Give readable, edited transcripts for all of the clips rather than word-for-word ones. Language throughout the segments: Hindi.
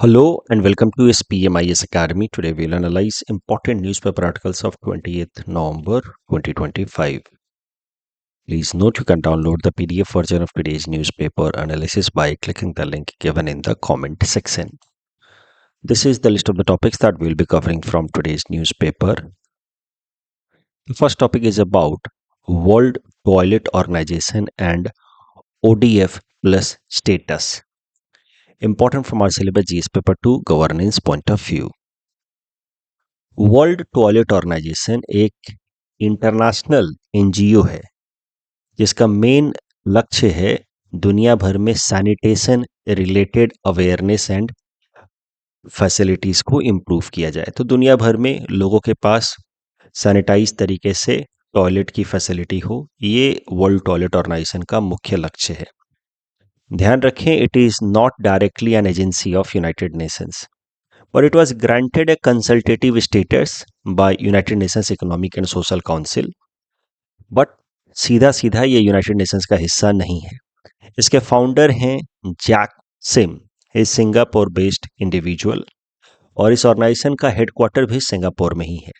Hello and welcome to SPMIS Academy. Today we'll analyze important newspaper articles of 28th November 2025. Please note you can download the PDF version of today's newspaper analysis by clicking the link given in the comment section. This is the list of the topics that we'll be covering from today's newspaper. The first topic is about World Toilet Organization and ODF plus status. Important from our syllabus GS paper 2 governance point of view. World toilet organization एक इंटरनेशनल एनजीओ है जिसका मेन लक्ष्य है दुनिया भर में sanitation related awareness and facilities को इम्प्रूव किया जाए। तो दुनिया भर में लोगों के पास सैनिटाइज तरीके से टॉयलेट की फैसिलिटी हो, ये वर्ल्ड टॉयलेट ऑर्गेनाइजेशन का मुख्य लक्ष्य है। ध्यान रखें, it is not directly an agency of United Nations, but it was granted a consultative status by United Nations Economic and Social Council, but सीधा सीधा ये यूनाइटेड नेशंस का हिस्सा नहीं है। इसके फाउंडर हैं Jack Sim, is Singapore based individual और इस ऑर्गेनाइजेशन का हेडक्वार्टर भी सिंगापुर में ही है।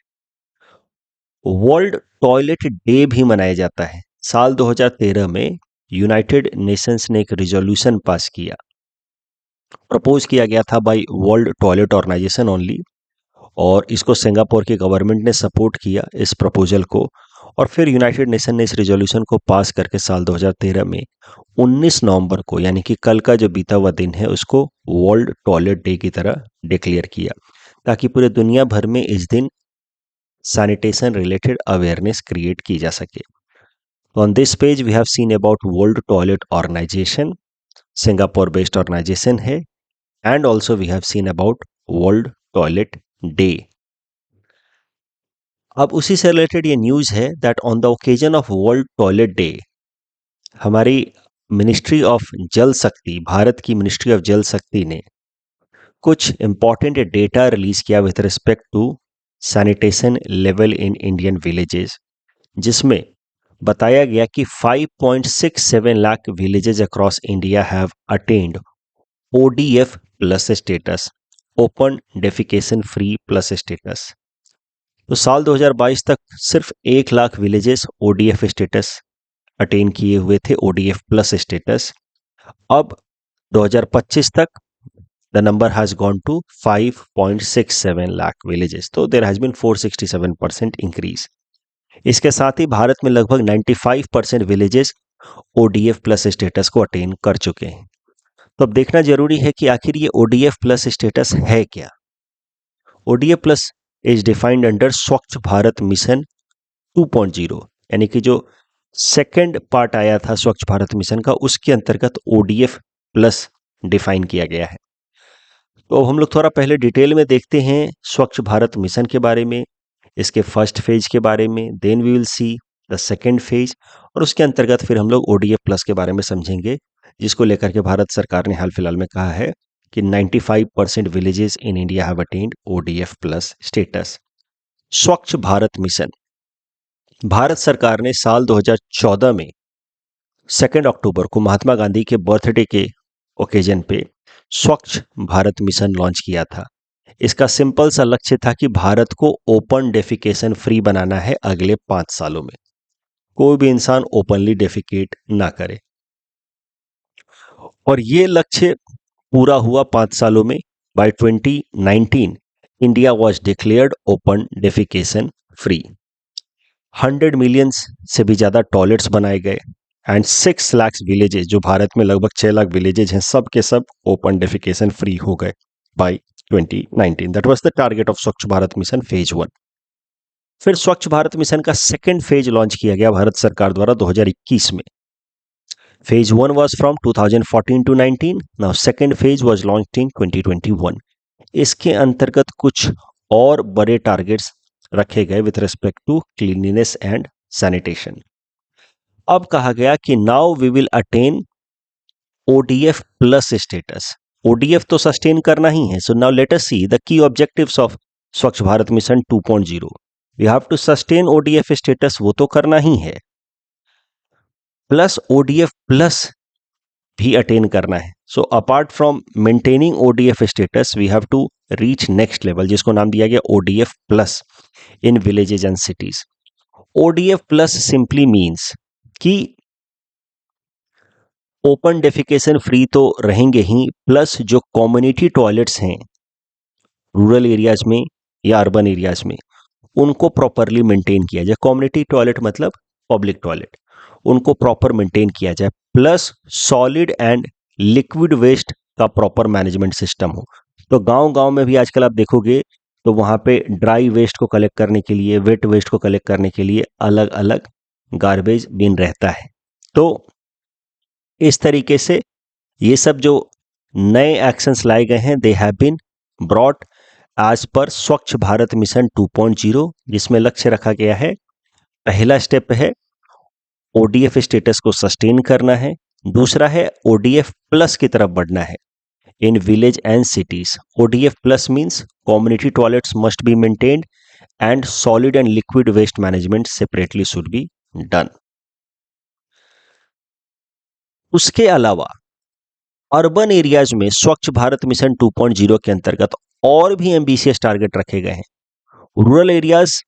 वर्ल्ड टॉयलेट डे भी मनाया जाता है। साल 2013 में यूनाइटेड नेशंस ने एक रिजोल्यूशन पास किया, प्रपोज किया गया था by world toilet organisation only, और इसको सिंगापुर की गवर्नमेंट ने सपोर्ट किया इस प्रपोजल को, और फिर यूनाइटेड नेशन ने इस रेजोल्यूशन को पास करके साल 2013 में 19 नवंबर को, यानी कि कल का जो बीता हुआ दिन है, उसको वर्ल्ड टॉयलेट डे की तरह डिक्लेयर किया ताकि पूरे दुनिया भर में इस दिन सैनिटेशन रिलेटेड अवेयरनेस क्रिएट की जा सके। On this page we have seen about world toilet organization, Singapore based organization है, and also we have seen about world toilet day. अब उसी से रिलेटेड ये न्यूज़ है that on the occasion of world toilet day हमारी मिनिस्ट्री ऑफ जल शक्ति, भारत की मिनिस्ट्री ऑफ जल शक्ति ने कुछ इंपॉर्टेंट डेटा रिलीज किया with respect to sanitation level in Indian villages, जिसमें बताया गया कि 5.67 lakh villages across India have attained ODF plus status, open defecation free plus status. तो साल 2022 तक सिर्फ 1 lakh villages ODF status attain किए हुए थे, ODF प्लस स्टेटस। अब 2025 तक the number has gone to 5.67 lakh villages, तो देयर हैज बीन 467% इंक्रीज। इसके साथ ही भारत में लगभग 95% विलेजेस ODF प्लस स्टेटस को अटेन कर चुके हैं। तो अब देखना जरूरी है कि आखिर ये ODF प्लस स्टेटस है क्या। ODF plus is defined under स्वच्छ भारत मिशन 2.0, यानी कि जो सेकंड पार्ट आया था स्वच्छ भारत मिशन का, उसके अंतर्गत ODF प्लस डिफाइन किया गया है। तो हम लोग थोड़ा पहले डिटेल में देखते हैं स्वच्छ भारत मिशन के बारे में, इसके फर्स्ट फेज के बारे में, then we will see the second phase, और उसके अंतर्गत फिर हम लोग ODF प्लस के बारे में समझेंगे, जिसको लेकर के भारत सरकार ने हाल फिलहाल में कहा है कि 95% villages in India have attained ODF plus status. स्वच्छ भारत मिशन भारत सरकार ने साल 2014 में 2 अक्टूबर को महात्मा गांधी के बर्थडे के ओकेजन पे स्वच्छ भारत मिशन लॉन्च किया था। इसका सिंपल सा लक्ष्य था कि भारत को ओपन डेफिकेशन फ्री बनाना है अगले 5 सालों में, कोई भी इंसान ओपनली डेफिकेट ना करे, और ये लक्ष्य पूरा हुआ 5 सालों में। By 2019 India was declared open defecation free. 100 million से भी ज़्यादा टॉयलेट्स बनाए गए एंड 6 लाख विलेजेस, जो भारत में लगभग 6 लाख विलेजेस हैं, सब के सब ओपन डेफिकेशन फ्री हो गए by 2019। That was the target of Swachh Bharat mission phase 1। फिर स्वच्छ भारत मिशन का सेकेंड फेज लॉन्च किया गया भारत सरकार द्वारा 2021 में। Phase 1 was from 2014 to 19. Now second phase was launched in 2021. इसके अंतर्गत कुछ और बड़े टारगेट्स रखे गए with respect to cleanliness and sanitation. अब कहा गया कि now we will attain ODF plus status. ODF तो सस्टेन करना ही है, so now let us see the key objectives of Swachh Bharat mission 2.0। We have to sustain ODF status, वो तो करना ही है, प्लस ODF प्लस भी अटेन करना है। So apart from maintaining ODF status we have to reach next level, जिसको नाम दिया गया ODF plus in villages and cities. ODF plus simply means कि ओपन डेफिकेशन फ्री तो रहेंगे ही, प्लस जो कम्युनिटी टॉयलेट्स हैं रूरल एरियाज में या अर्बन एरियाज में, उनको प्रॉपरली मेंटेन किया जाए। कम्युनिटी टॉयलेट मतलब पब्लिक टॉयलेट, उनको प्रॉपर मेंटेन किया जाए, plus solid and liquid waste का प्रॉपर मैनेजमेंट सिस्टम हो। तो गांव गांव में भी आजकल आप देखोगे तो वहां पे ड्राई वेस्ट को कलेक्ट करने के लिए, वेट वेस्ट को कलेक्ट करने के लिए अलग अलग गार्बेज बिन रहता है। तो इस तरीके से ये सब जो नए एक्शंस लाए गए हैं, they have been brought as per Swachh Bharat mission 2.0, जिसमें लक्ष्य रखा गया है, पहला स्टेप है ओडीएफ स्टेटस को सस्टेन करना है, दूसरा है ओडीएफ प्लस की तरफ बढ़ना है in village and cities. ODF plus means community toilets must be maintained and solid and liquid waste management separately should be done. उसके अलावा अर्बन एरियाज में स्वच्छ भारत मिशन 2.0 के अंतर्गत और भी एम्बिशियस टारगेट रखे गए हैं। रूरल एरियाज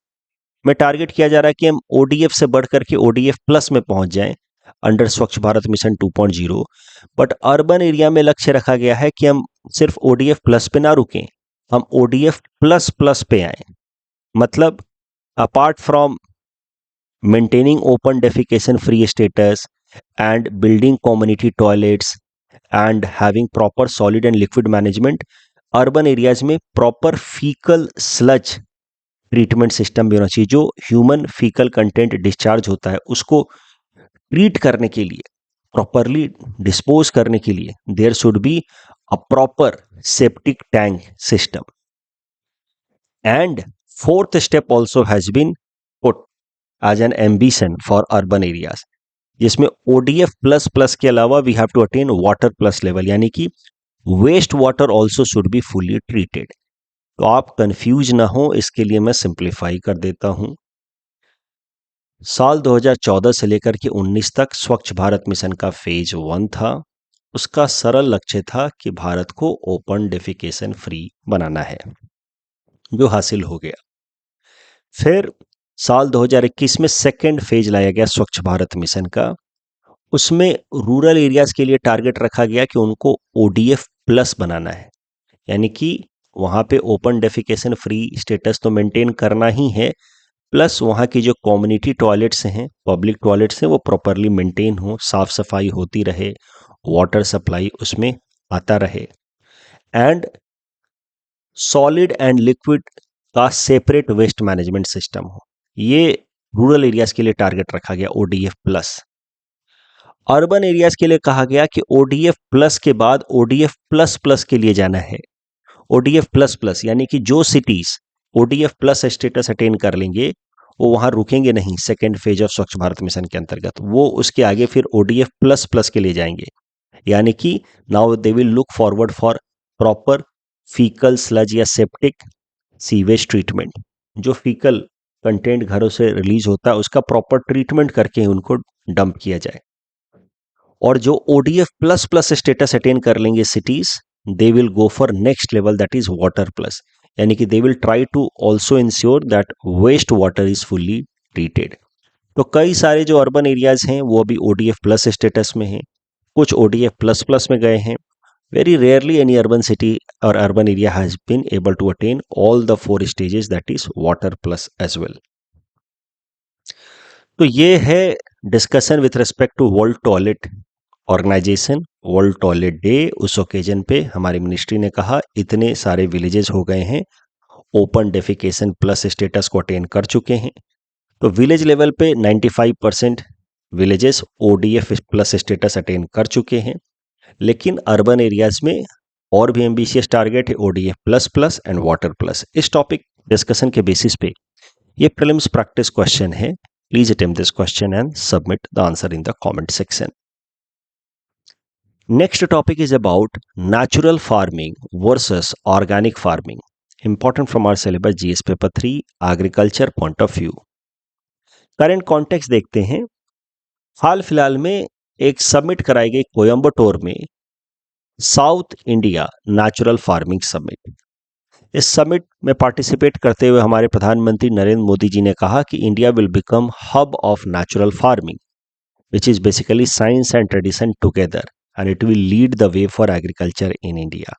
में टारगेट किया जा रहा है कि हम ओडीएफ से बढ़कर के ओडीएफ प्लस में पहुंच जाएं अंडर स्वच्छ Bharat mission 2.0, but urban area में लक्ष्य रखा गया है कि हम सिर्फ ओडीएफ प्लस पे ना रुकें, हम ओडीएफ प्लस प्लस पे आए। मतलब apart from maintaining open defecation free status and building community toilets and having proper solid and liquid management, urban areas में proper faecal sludge treatment system भी होना चाहिए। जो ह्यूमन फीकल कंटेंट डिस्चार्ज होता है उसको ट्रीट करने के लिए, प्रॉपरली डिस्पोज करने के लिए there should be a proper septic tank system. And fourth step also has been put as an ambition for urban areas, जिसमें ओडीएफ प्लस प्लस के अलावा we have to attain water plus level, यानी कि waste water also should be fully treated. तो आप कंफ्यूज ना हो, इसके लिए मैं सिंप्लीफाई कर देता हूं। साल 2014 से लेकर के 19 तक स्वच्छ भारत मिशन का फेज 1 था। उसका सरल लक्ष्य था कि भारत को ओपन डेफिकेशन फ्री बनाना है, जो हासिल हो गया। फिर साल 2021 में सेकेंड फेज लाया गया स्वच्छ भारत मिशन का। उसमें रूरल एरियाज के लिए टारगेट रखा गया कि उनको ओडीएफ प्लस बनाना है, यानी कि वहाँ पे ओपन डेफिकेशन फ्री स्टेटस तो मेंटेन करना ही है, प्लस वहाँ की जो कम्युनिटी टॉयलेट्स हैं, पब्लिक टॉयलेट्स हैं, वो प्रॉपरली मेंटेन हो, साफ सफाई होती रहे, वाटर सप्लाई उसमें आता रहे, एंड सॉलिड एंड लिक्विड का सेपरेट वेस्ट मैनेजमेंट सिस्टम हो। ये रूरल एरियाज के लिए टारगेट रखा गया ओडीएफ प्लस। अर्बन एरियाज के लिए कहा गया कि ओडीएफ प्लस के बाद ओडीएफ प्लस प्लस के लिए जाना है। ओडीएफ प्लस प्लस यानी कि जो cities ODF plus status attain कर लेंगे वो वहां रुकेंगे नहीं। Second phase of Swachh Bharat mission के अंतर्गत वो उसके आगे फिर ओडीएफ प्लस प्लस के लिए जाएंगे, यानी कि now they will look forward for proper faecal sludge या सेप्टिक सीवेज ट्रीटमेंट। जो फीकल कंटेंट घरों से रिलीज होता है उसका प्रॉपर ट्रीटमेंट करके उनको डंप किया जाए। और जो ODF plus plus status attain कर लेंगे cities, they will go for next level, that is water plus, यानी कि they will try to also ensure that waste water is fully treated. तो कई सारे जो अर्बन एरियाज हैं वो अभी ओडीएफ प्लस स्टेटस में हैं, कुछ ओडीएफ प्लस प्लस में गए हैं। Very rarely any urban city और urban area has been able to attain all the 4 stages, that is water plus as well. तो ये है discussion with respect to world toilet organization, world toilet day. उस ओकेजन पे हमारी मिनिस्ट्री ने कहा इतने सारे विलेजेस हो गए हैं ओपन डेफिकेशन प्लस स्टेटस को अटेन कर चुके हैं। तो विलेज लेवल पे 95% villages ODF plus status attain कर चुके हैं, लेकिन अर्बन एरियाज में और भी एम्बिशियस टारगेट है ODF plus plus and water plus. इस टॉपिक डिस्कशन के बेसिस पे ये प्रीलिम्स प्रैक्टिस क्वेश्चन है। Please attempt this question and submit the answer in the comment section. Next topic is about natural farming versus organic farming. Important from our syllabus GS paper 3 agriculture point of view. Current context देखते हैं। हाल फिलहाल में एक सबमिट कराई गई कोयम्बटूर में south India natural farming summit. इस समिट में पार्टिसिपेट करते हुए हमारे प्रधानमंत्री नरेंद्र मोदी जी ने कहा कि India will become hub of natural farming which is basically science and tradition together and it will lead the way for agriculture in India।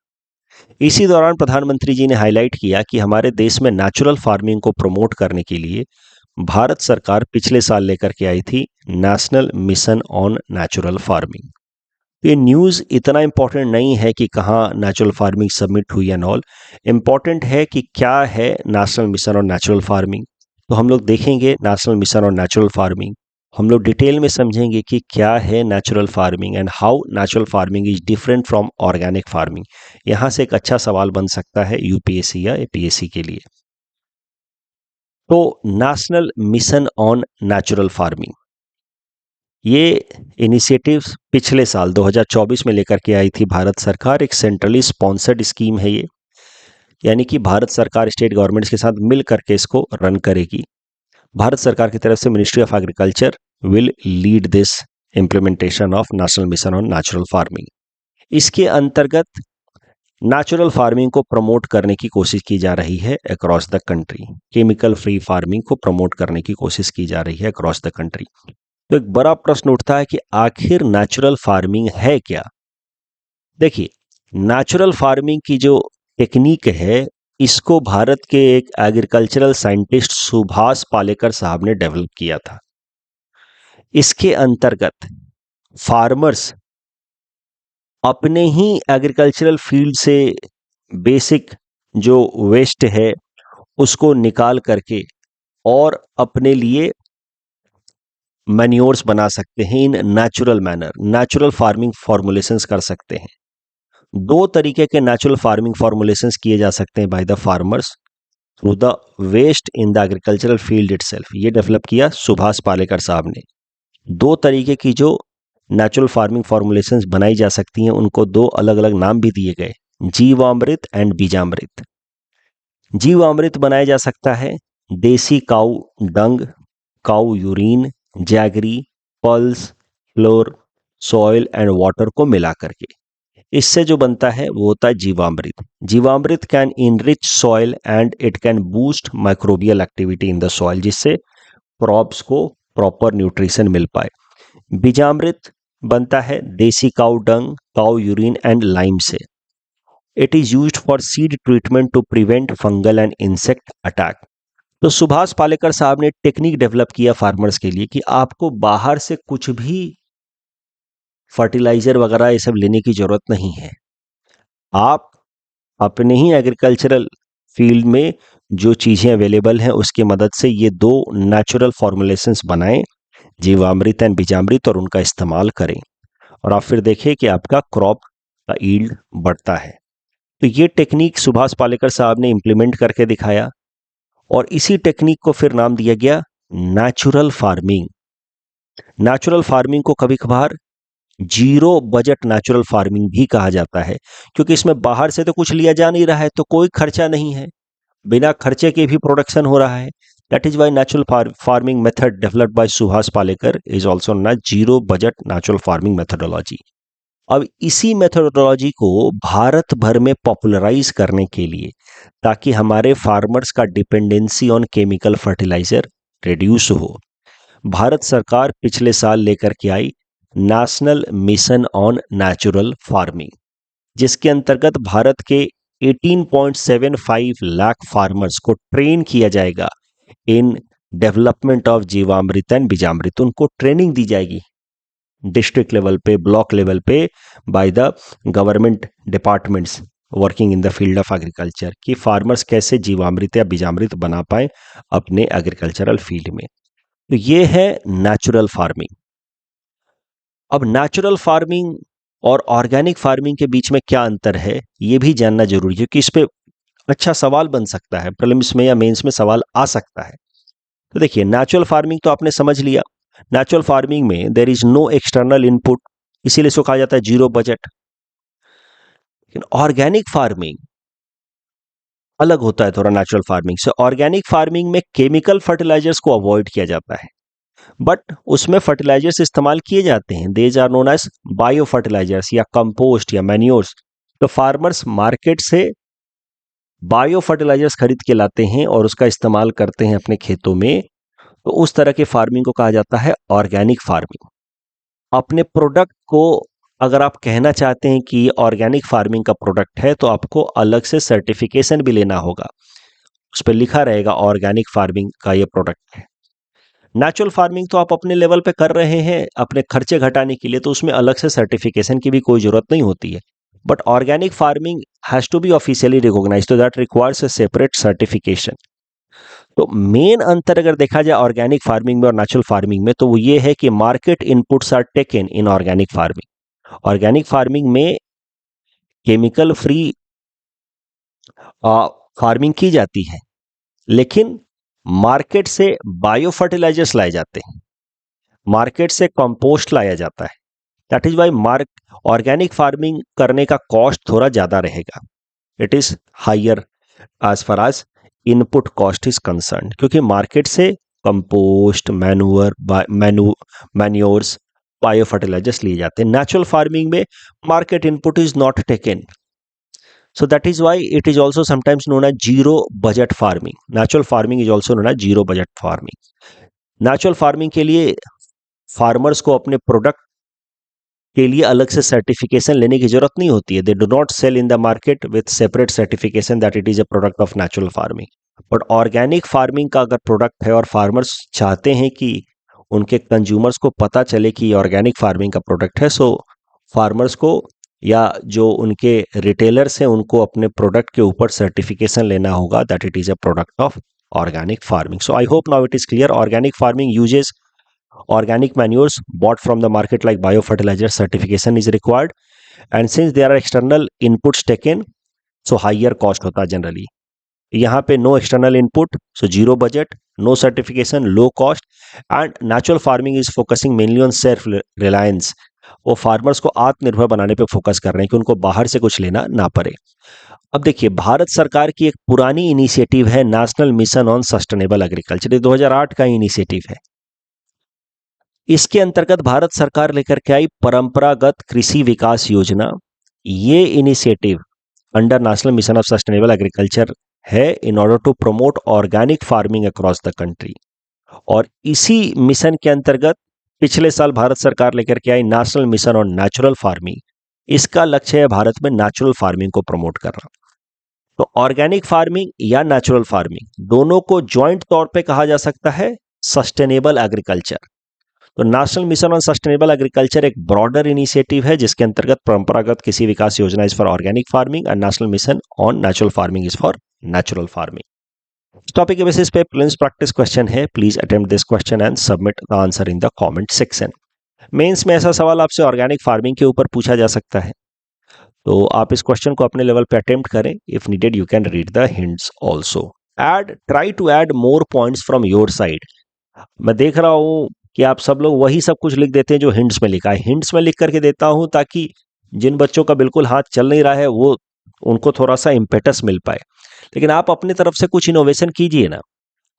इसी दौरान प्रधानमंत्री जी ने हाईलाइट किया कि हमारे देश में नेचुरल फार्मिंग को प्रमोट करने के लिए भारत सरकार पिछले साल लेकर के आई थी national mission on natural farming. ये न्यूज़ इतना इम्पोर्टेंट नहीं है कि कहाँ नेचुरल फार्मिंग सबमिट हुई एंड ऑल, इम्पॉर्टेंट है कि क्या है national mission on natural farming. तो हम लोग देखेंगे national mission on natural farming, हम लोग डिटेल में समझेंगे कि क्या है natural farming and how natural farming is different from organic farming. यहाँ से एक अच्छा सवाल बन सकता है यूपीएससी या एपीएससी के लिए। तो national mission on natural farming, ये इनिशिएटिव्स पिछले साल 2024 में लेकर के आई थी भारत सरकार। एक सेंट्रली स्पॉन्सर्ड स्कीम है ये, यानी कि भारत सरकार स्टेट गवर्नमेंट्स के साथ मिल करके इसको रन करेगी। भारत सरकार की तरफ से ministry of agriculture will lead this implementation of national mission on natural farming. इसके अंतर्गत नेचुरल फार्मिंग को प्रमोट करने की कोशिश की जा रही है across the country. Chemical free farming को प्रमोट करने की कोशिश की जा रही है अक्रॉस द कंट्री। तो एक बड़ा प्रश्न उठता है कि आखिर नेचुरल फार्मिंग है क्या। देखिए, नेचुरल फार्मिंग की जो टेक्निक है, इसको भारत के एक एग्रीकल्चरल साइंटिस्ट सुभाष पालेकर साहब ने डेवलप किया था। इसके अंतर्गत फार्मर्स अपने ही एग्रीकल्चरल फील्ड से बेसिक जो वेस्ट है उसको निकाल करके और अपने लिए मैन्योर्स बना सकते हैं in natural manner, natural farming formulations कर सकते हैं। दो तरीके के नेचुरल फार्मिंग फॉर्मुलेशंस किए जा सकते हैं by the farmers through the waste in the agricultural field itself. ये डेवलप किया सुभाष पालेकर साहब ने। दो तरीके की जो नेचुरल फार्मिंग फॉर्मुलेशंस बनाई जा सकती हैं उनको दो अलग अलग नाम भी दिए गए, जीवामृत एंड बीजामृत। जीवामृत बनाया जा सकता है desi cow dung, cow urine, jaggery, pulse, flour, soil and water को मिला करके। इससे जो बनता है वो होता है Jeevamrit. Jeevamrit can enrich soil and it can boost microbial activity in the soil, जिससे क्रॉप्स को प्रॉपर न्यूट्रिशन मिल पाए। बीजामृत बनता है desi cow dung, cow urine and lime से। It is used for seed treatment to prevent fungal and insect attack. तो सुभाष पालेकर साहब ने टेक्निक डेवलप किया फार्मर्स के लिए कि आपको बाहर से कुछ भी फर्टिलाइजर वगैरह ये सब लेने की जरूरत नहीं है। आप अपने ही एग्रीकल्चरल फील्ड में जो चीजें अवेलेबल हैं उसकी मदद से ये दो नेचुरल फॉर्मुलेशंस बनाएं, जीवामृत एंड बीजामृत, और उनका इस्तेमाल करें और आप फिर देखें कि आपका क्रॉप का यील्ड बढ़ता है। तो ये टेक्निक सुभाष पालेकर साहब ने इम्प्लीमेंट करके दिखाया और इसी टेक्निक को फिर नाम दिया गया नेचुरल फार्मिंग। नेचुरल फार्मिंग को कभी कभार जीरो बजट नेचुरल फार्मिंग भी कहा जाता है, क्योंकि इसमें बाहर से तो कुछ लिया जा नहीं रहा है, तो कोई खर्चा नहीं है, बिना खर्चे के भी प्रोडक्शन हो रहा है। That is why natural farming method developed by Subhash Palekar is also non zero budget natural farming methodology. अब इसी मेथोडोलॉजी को भारत भर में पॉपुलराइज करने के लिए, ताकि हमारे फार्मर्स का dependency on chemical fertilizer reduce हो, भारत सरकार पिछले साल लेकर के आई national mission on natural farming, जिसके अंतर्गत भारत के 18.75 लाख फार्मर्स को ट्रेन किया जाएगा in development of Jeevamrut and Bijamrit. उनको ट्रेनिंग दी जाएगी डिस्ट्रिक्ट लेवल पे, ब्लॉक लेवल पे by the government departments working in the field of agriculture, कि फार्मर्स कैसे जीवामृत या बीजामृत बना पाए अपने एग्रीकल्चरल फील्ड में। तो ये है नेचुरल फार्मिंग। अब नेचुरल फार्मिंग और ऑर्गेनिक फार्मिंग के बीच में क्या अंतर है ये भी जानना जरूरी है, क्योंकि इस पे अच्छा सवाल बन सकता है, प्रीलिम्स में या मेंस में सवाल आ सकता है। तो देखिए, नेचुरल फार्मिंग तो आपने समझ लिया। नेचुरल फार्मिंग में there is no external input, इसीलिए इसको कहा जाता है जीरो बजट। लेकिन ऑर्गेनिक फार्मिंग अलग होता है थोड़ा नेचुरल फार्मिंग से। ऑर्गेनिक फार्मिंग में केमिकल फर्टिलाइजर्स को अवॉइड किया जाता है। बट उसमें फर्टिलाइजर्स इस्तेमाल किए जाते हैं, these are known as bio fertilisers या कंपोस्ट या मैन्योर्स। तो फार्मर्स मार्केट से बायो फर्टिलाइजर्स खरीद के लाते हैं और उसका इस्तेमाल करते हैं अपने खेतों में। तो उस तरह के फार्मिंग को कहा जाता है ऑर्गेनिक फार्मिंग। अपने प्रोडक्ट को अगर आप कहना चाहते हैं कि ऑर्गेनिक फार्मिंग का प्रोडक्ट है, तो आपको अलग से सर्टिफिकेशन भी लेना होगा, उस पर लिखा रहेगा ऑर्गेनिक फार्मिंग का ये प्रोडक्ट है। नेचुरल फार्मिंग तो आप अपने लेवल पे कर रहे हैं अपने खर्चे घटाने के लिए, तो उसमें अलग से सर्टिफिकेशन की भी कोई जरूरत नहीं होती है। But organic farming has to be officially recognized, तो that requires a separate certification. तो मेन अंतर अगर देखा जाए ऑर्गेनिक फार्मिंग में और नेचुरल फार्मिंग में, तो वो ये है कि market inputs are taken in organic farming. Organic farming में केमिकल फ्री फार्मिंग की जाती है, लेकिन मार्केट से बायो फर्टिलाइजर्स लाए जाते हैं, मार्केट से कंपोस्ट लाया जाता है। That is why organic farming करने का कॉस्ट थोड़ा ज्यादा रहेगा, it is higher as far as input cost is concern, क्योंकि मार्केट से कंपोस्ट मैन्योर्स बायो फर्टिलाइजर्स लिए जाते हैं। नेचुरल फार्मिंग में market input is not taken, so that is why it is also sometimes known as zero budget farming. Natural farming is also known as zero budget farming. Natural farming के लिए फार्मर्स को अपने प्रोडक्ट के लिए अलग से सर्टिफिकेशन लेने की जरूरत नहीं होती है। They do not sell in the market with separate certification that it is a product of natural farming. But organic farming का अगर प्रोडक्ट है और फार्मर्स चाहते हैं कि उनके कंज्यूमर्स को पता चले कि ऑर्गेनिक फार्मिंग का प्रोडक्ट है, सो फार्मर्स को या जो उनके रिटेलर्स हैं उनको अपने प्रोडक्ट के ऊपर सर्टिफिकेशन लेना होगा that it is a product of organic farming. So I hope now it is clear. Organic farming uses organic manures bought from the market like biofertilizer certification is required, and since there are external inputs taken, so higher cost होता है जनरली। यहाँ पे no external input, so zero budget, no certification, low cost, and natural farming is focusing mainly on self reliance. वो फार्मर्स को आत्मनिर्भर बनाने पे फोकस कर रहे हैं कि उनको बाहर से कुछ लेना ना पड़े। अब देखिए, भारत सरकार की एक पुरानी इनिशिएटिव है national mission on sustainable agriculture, ये 2008 का इनिशिएटिव है। इसके अंतर्गत भारत सरकार लेकर के आई परंपरागत कृषि विकास योजना। ये initiative under national mission of sustainable agriculture है in order to promote organic farming across the country. और इसी मिशन के अंतर्गत पिछले साल भारत सरकार लेकर के आई national mission on natural farming. इसका लक्ष्य है भारत में नेचुरल फार्मिंग को प्रमोट करना। तो ऑर्गेनिक फार्मिंग या नेचुरल फार्मिंग दोनों को ज्वाइंट तौर पे कहा जा सकता है सस्टेनेबल एग्रीकल्चर। तो national mission on sustainable agriculture एक ब्रॉडर इनिशिएटिव है जिसके अंतर्गत परंपरागत कृषि विकास योजना is for organic farming and national mission on natural farming is for natural farming. इस टॉपिक के बेसिस पे प्रीलिम्स प्रैक्टिस क्वेश्चन है, please attempt this question and submit the answer in the comment section. Mains में ऐसा सवाल आपसे ऑर्गेनिक फार्मिंग के ऊपर पूछा जा सकता है, तो आप इस क्वेश्चन को अपने लेवल पे अटेम्प्ट करें। If needed you can read the hints also. Try to add more points from your side. मैं देख रहा हूं कि आप सब लोग वही सब कुछ लिख देते हैं जो हिंट्स में लिखा है। हिंट्स में लिख करके देता हूं ताकि जिन बच्चों का बिल्कुल हाथ चल नहीं रहा है वो उनको थोड़ा सा इम्पेटस मिल पाए। लेकिन आप अपनी तरफ से कुछ इनोवेशन कीजिए ना।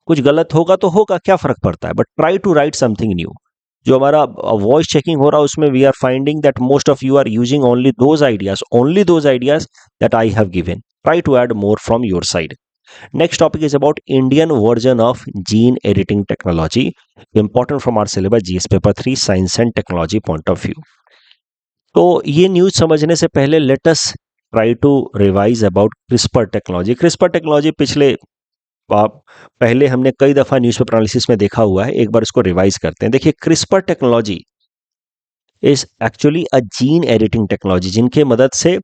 कुछ गलत होगा तो होगा, क्या फर्क पड़ता है, but try to write something new. जो हमारा वॉइस चेकिंग हो रहा है उसमें we are finding that most of you are using only those ideas that I have given. Try to add more from your side. Next topic is about Indian version of gene editing technology, important from our syllabus GS paper 3 science and technology point of view. तो ये न्यूज समझने से पहले let us try to revise about CRISPR technology. CRISPR technology पहले हमने कई दफा न्यूज़पेपर एनालिसिस में देखा हुआ है, एक बार इसको रिवाइज करते हैं। देखिए, CRISPR technology is actually a gene editing technology जिनके मदद से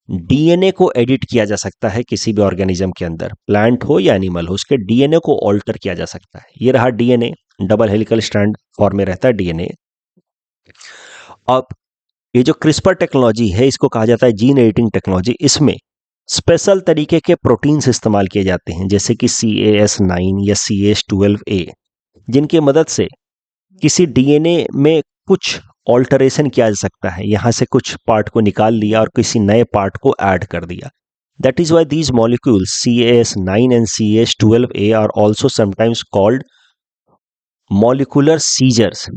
डीएनए को एडिट किया जा सकता है। किसी भी ऑर्गेनिज्म के अंदर, प्लांट हो या एनिमल हो, उसके डीएनए को ऑल्टर किया जा सकता है। ये रहा DNA, double helical strand form में रहता है डीएनए। अब ये जो क्रिस्पर टेक्नोलॉजी है इसको कहा जाता है जीन एडिटिंग टेक्नोलॉजी। इसमें स्पेशल तरीके के प्रोटीन्स इस्तेमाल किए जाते हैं जैसे कि CAS9 या CAS12A, जिनकी मदद से किसी डीएनए में कुछ ऑल्टरेशन किया जा सकता है। यहां से कुछ पार्ट को निकाल लिया और किसी नए पार्ट को ऐड कर दिया। That is why these molecules CAS9 and CAS12A are also sometimes called molecular scissors,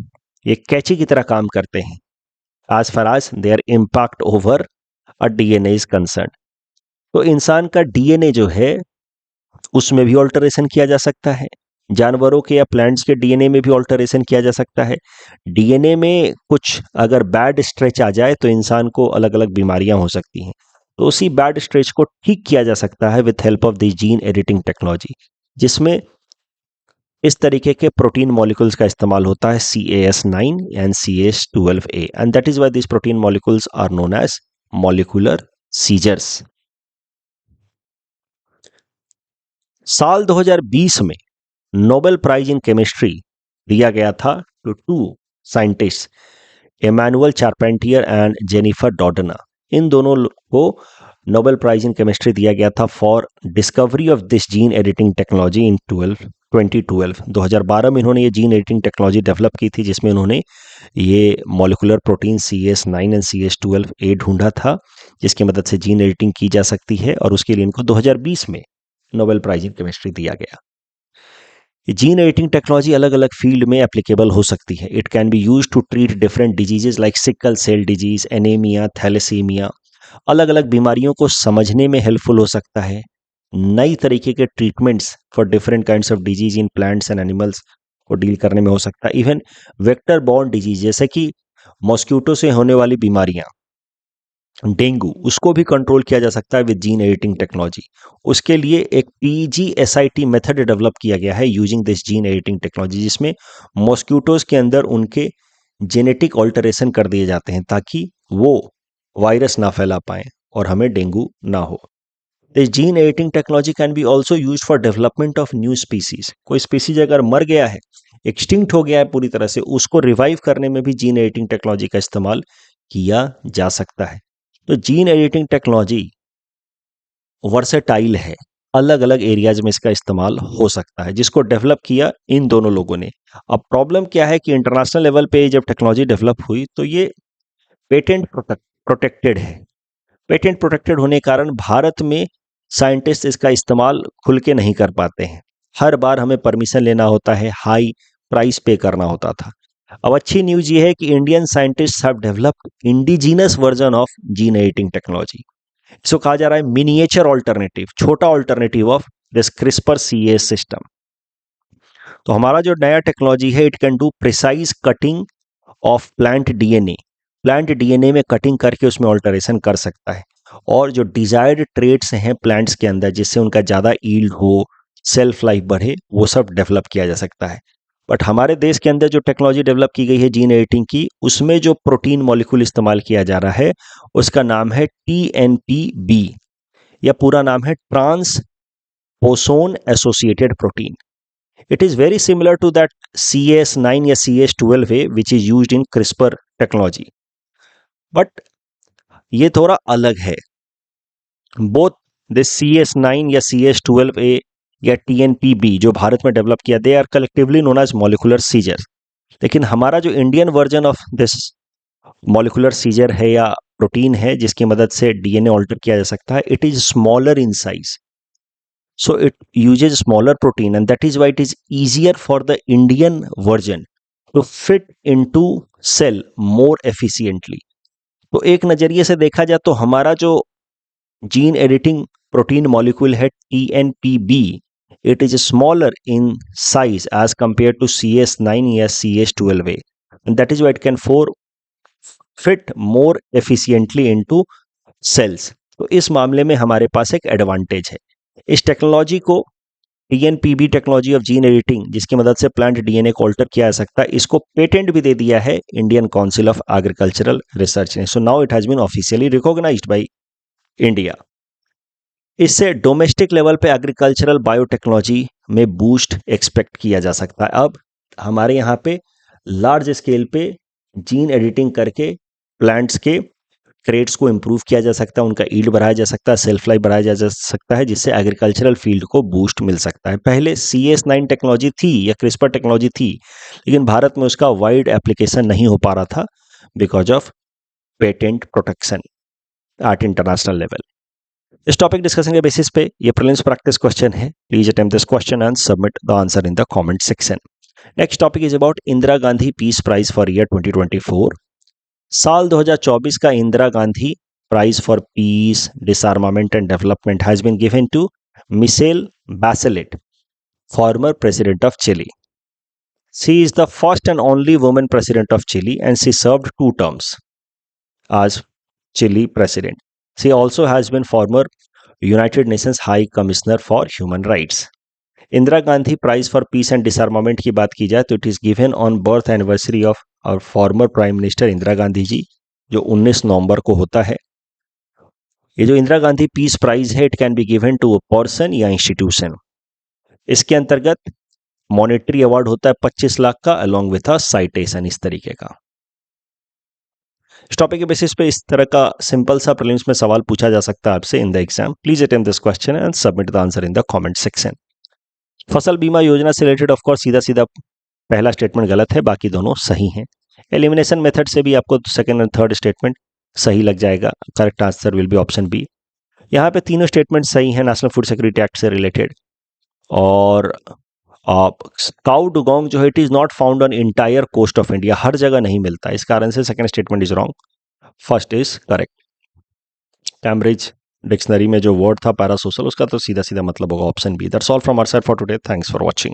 ये कैची की तरह काम करते हैं as far as their impact over a DNA is concerned। तो इंसान का डीएनए जो है उसमें भी ऑल्टरेशन किया जा सकता है, जानवरों के या प्लांट्स के डीएनए में भी ऑल्टरेशन किया जा सकता है। डीएनए में कुछ अगर बैड स्ट्रेच आ जाए तो इंसान को अलग अलग बीमारियां हो सकती हैं, तो उसी बैड स्ट्रेच को ठीक किया जा सकता है with help of the gene editing technology, जिसमें इस तरीके के प्रोटीन मॉलिक्यूल्स का इस्तेमाल होता है CAS9 and CAS12A, and that is why this protein molecules are known as molecular scissors. साल 2020 में नोबेल प्राइज इन केमिस्ट्री दिया गया था to two scientist, Emmanuelle Charpentier and Jennifer Doudna. इन दोनों को नोबेल प्राइज इन केमिस्ट्री दिया गया था for discovery of this gene editing technology in 2012 में इन्होंने ये जीन एडिटिंग टेक्नोलॉजी डेवलप की थी, जिसमें इन्होंने ये molecular protein CAS9 and CAS12A ढूंढा था, जिसकी मदद से जीन एडिटिंग की जा सकती है, और उसके लिए इनको 2020 में नोबेल प्राइज इन केमिस्ट्री दिया गया। जीन एडिटिंग टेक्नोलॉजी अलग अलग फील्ड में एप्लीकेबल हो सकती है। It can be use to treat different diseases like sickle cell disease, anaemia, thalassaemia. अलग अलग बीमारियों को समझने में हेल्पफुल हो सकता है। नई तरीके के treatments for different kinds of disease in plants and animals को डील करने में हो सकता है। इवन वेक्टर बॉर्न डिजीज जैसे कि मॉस्किटो से होने वाली बीमारियां, डेंगू, उसको भी कंट्रोल किया जा सकता है विद जीन एडिटिंग टेक्नोलॉजी। उसके लिए एक PGSIT मेथड डेवलप किया गया है using this gene editing technology, जिसमें मॉस्किटोज के अंदर उनके जेनेटिक ऑल्टरेशन कर दिए जाते हैं ताकि वो वायरस ना फैला पाएं और हमें डेंगू ना हो। This gene editing technology can be also use for development of new species. कोई स्पीसीज अगर मर गया है, एक्सटिंक्ट हो गया है पूरी तरह से, उसको रिवाइव करने में भी जीन एडिटिंग टेक्नोलॉजी का इस्तेमाल किया जा सकता है। तो जीन एडिटिंग टेक्नोलॉजी वर्सेटाइल है, अलग अलग एरियाज में इसका इस्तेमाल हो सकता है, जिसको डेवलप किया इन दोनों लोगों ने। अब प्रॉब्लम क्या है कि इंटरनेशनल लेवल पे जब टेक्नोलॉजी डेवलप हुई तो ये पेटेंट प्रोटेक्टेड है। पेटेंट प्रोटेक्टेड होने के कारण भारत में साइंटिस्ट इसका इस्तेमाल खुल के नहीं कर पाते हैं। हर बार हमें परमिशन लेना होता है, हाई प्राइस पे करना होता था। अब अच्छी न्यूज ये है कि Indian scientists have developed indigenous version of gene editing technology. इसको कहा जा रहा है मिनिएचर ऑल्टरनेटिव, छोटा alternative of this CRISPR CAS system. तो हमारा जो नया टेक्नोलॉजी है, it can do precise cutting of plant DNA. Plant DNA में कटिंग करके उसमें ऑल्टरेशन कर सकता है, और जो डिजायर्ड ट्रेट्स हैं प्लांट्स के अंदर जिससे उनका ज़्यादा ईल्ड हो, सेल्फ लाइफ बढ़े, वो सब डेवलप किया जा सकता है। बट हमारे देश के अंदर जो टेक्नोलॉजी डेवलप की गई है जीन एडिटिंग की, उसमें जो प्रोटीन मॉलिक्यूल इस्तेमाल किया जा रहा है उसका नाम है TNPB, या पूरा नाम है transposon associated protein. It is very similar to that CAS9 या CAS12A which is used in CRISPR technology, but ये थोड़ा अलग है। बोथ दिस CAS9 या CAS12A या TNPB जो भारत में डेवलप किया, they are collectively known as molecular scissor. लेकिन हमारा जो Indian version of this molecular scissor है या प्रोटीन है जिसकी मदद से डीएनए ऑल्टर किया जा सकता है, it is smaller in size, so it uses smaller protein, and that is why it is easier for the Indian version to fit into cell more efficiently। तो एक नजरिए से देखा जाए तो हमारा जो जीन एडिटिंग प्रोटीन मॉलिक्यूल है TNPB, it is smaller in size as compared to CAS9 या CAS12A, and that is why it can fit more efficiently into cells। तो इस मामले में हमारे पास एक एडवांटेज है। इस टेक्नोलॉजी को TNPB technology of gene editing, जिसकी मदद से प्लांट डीएनए को ऑल्टर किया जा सकता है, इसको पेटेंट भी दे दिया है Indian council of agricultural research ने। So now it has been officially recognised by India. इससे डोमेस्टिक लेवल पे एग्रीकल्चरल बायोटेक्नोलॉजी में बूस्ट एक्सपेक्ट किया जा सकता है। अब हमारे यहाँ पे लार्ज स्केल पे जीन एडिटिंग करके प्लांट्स के ट्रेड्स को इंप्रूव किया जा सकता है, उनका ईल्ड बढ़ाया जा सकता है, सेल्फ लाइफ बढ़ाया जा सकता है, जिससे एग्रीकल्चरल फील्ड को बूस्ट मिल सकता है। पहले CAS9 टेक्नोलॉजी थी या क्रिस्पर टेक्नोलॉजी थी, लेकिन भारत में उसका वाइड एप्लीकेशन नहीं हो पा रहा था because of patent protection at international level. इस टॉपिक डिस्कशन के बेसिस पे ये प्रीलिम्स प्रैक्टिस क्वेश्चन है। Please attempt this question and submit the answer in the comment section. Next topic is about Indira Gandhi peace prize for year 2024. साल 2024 का Indira Gandhi prize for peace, disarmament and development has been given to Michelle Bachelet, former president of Chile. She is the first and only woman president of Chile, and she served 2 terms as Chile president. She also has been former United Nations High Commissioner for Human Rights. Indira Gandhi prize for peace and disarmament की बात की जाए तो it is given on birth anniversary of our former prime minister Indira Gandhi ji, जो 19 नवंबर को होता है. ये जो इंदिरा गांधी पीस प्राइज है, it can be given to a person या इंस्टीट्यूशन. इसके अंतर्गत मॉनेटरी अवार्ड होता है 25 लाख का, अलोंग विथ अ साइटेशन, इस तरीके का. इस टॉपिक के बेसिस पे इस तरह का सिंपल सा प्रीलिम्स में सवाल पूछा जा सकता है आपसे in the exam. Please attempt this question and submit the answer in the comment section. फसल बीमा योजना से रिलेटेड ऑफ कोर्स सीधा सीधा पहला स्टेटमेंट गलत है, बाकी दोनों सही हैं. एलिमिनेशन मेथड से भी आपको सेकंड एंड थर्ड स्टेटमेंट सही लग जाएगा. Correct answer will be option B. यहाँ पे तीनों स्टेटमेंट सही हैं नेशनल फूड सिक्योरिटी एक्ट से रिलेटेड. और काउ डुगोंग जो है, it is not found on entire coast of India, हर जगह नहीं मिलता, इस कारण से second statement is wrong, first is correct. Cambridge dictionary में जो वर्ड था पैरासोशल, उसका तो सीधा सीधा मतलब होगा option B. That's all from our side for today. Thanks for watching.